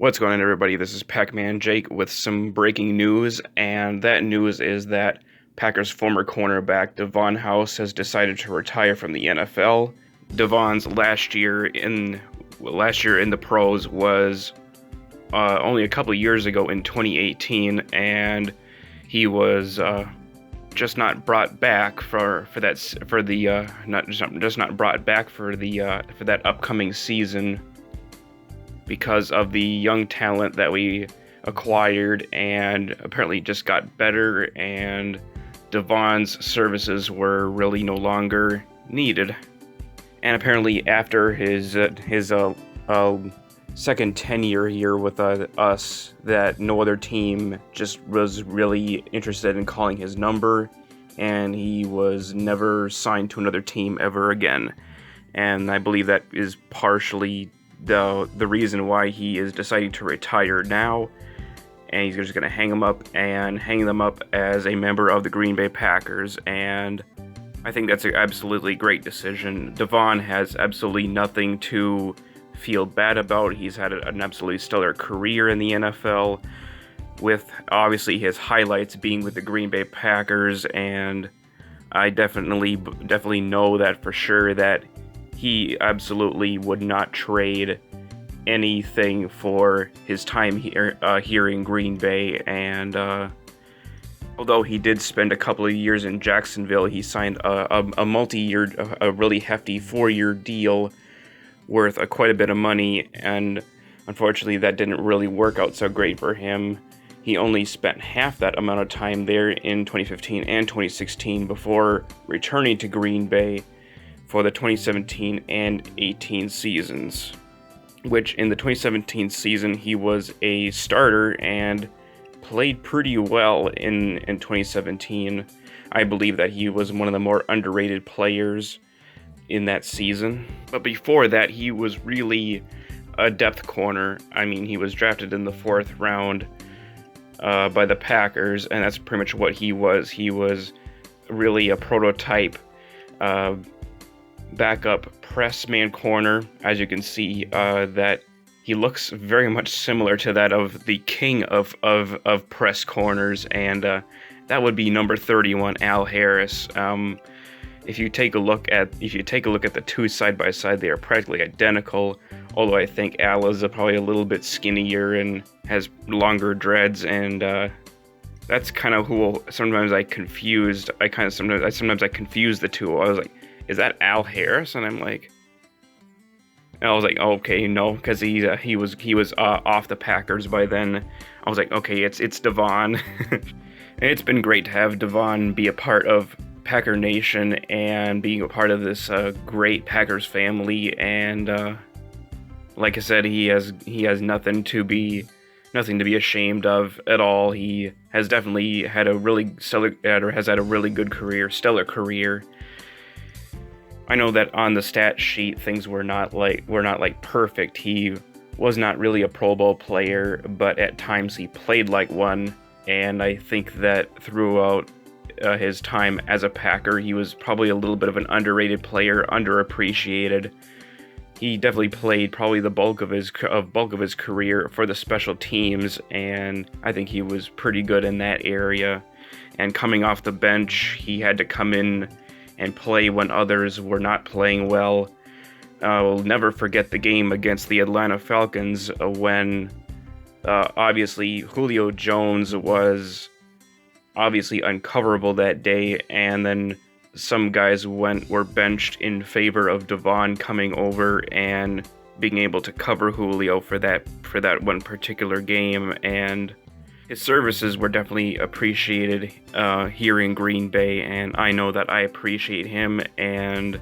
What's going on, everybody? This is Pac-Man Jake with some breaking news, and that news is that Packers former cornerback Davon House has decided to retire from the NFL. Davon's last year in the pros was only a couple of years ago in 2018, and he was just not brought back for that upcoming season, because of the young talent that we acquired and apparently just got better, and Davon's services were really no longer needed. And apparently after his second tenure here with us, that no other team just was really interested in calling his number, and he was never signed to another team ever again. And I believe that is partially the reason why he is deciding to retire now, and he's just going to hang them up as a member of the Green Bay Packers. And I think that's an absolutely great decision. Davon has absolutely nothing to feel bad about. He's had an absolutely stellar career in the NFL, with obviously his highlights being with the Green Bay Packers, and I definitely know that for sure that he absolutely would not trade anything for his time here in Green Bay. And although he did spend a couple of years in Jacksonville, he signed a multi-year, a really hefty 4-year deal worth quite a bit of money, and unfortunately that didn't really work out so great for him. He only spent half that amount of time there in 2015 and 2016 before returning to Green Bay for the 2017 and 18 seasons, which in the 2017 season he was a starter and played pretty well in 2017. I believe that he was one of the more underrated players in that season. But before that, he was really a depth corner. I mean, he was drafted in the 4th round by the Packers, and that's pretty much what he was. He was really a prototype backup press man corner. As you can see, that he looks very much similar to that of the king of press corners, and that would be number 31, Al Harris. If you take a look at the two side by side, they are practically identical. Although I think Al is probably a little bit skinnier and has longer dreads, and that's kind of who sometimes I confuse the two. I was like, is that Al Harris? And I was like, oh, okay, no, because he was off the Packers by then. I was like, okay, it's Davon. And it's been great to have Davon be a part of Packer Nation and being a part of this great Packers family. And like I said, he has nothing to be ashamed of at all. He has definitely had a really stellar career. I know that on the stat sheet things were not perfect. He was not really a Pro Bowl player, but at times he played like one. And I think that throughout his time as a Packer, he was probably a little bit of an underrated player, underappreciated. He definitely played probably the bulk of his career for the special teams, and I think he was pretty good in that area. And coming off the bench, he had to come in and play when others were not playing well. I'll never forget the game against the Atlanta Falcons when obviously Julio Jones was obviously uncoverable that day, and then some guys were benched in favor of Davon coming over and being able to cover Julio for that one particular game. And his services were definitely appreciated here in Green Bay, and I know that I appreciate him. And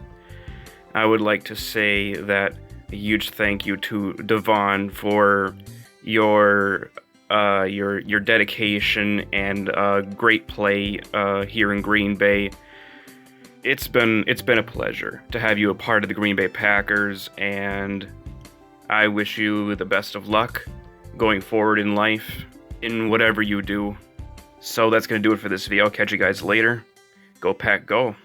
I would like to say that a huge thank you to Davon for your dedication and great play here in Green Bay. It's been a pleasure to have you a part of the Green Bay Packers, and I wish you the best of luck going forward in life, in whatever you do. So that's going to do it for this video. I'll catch you guys later. Go Pack, go.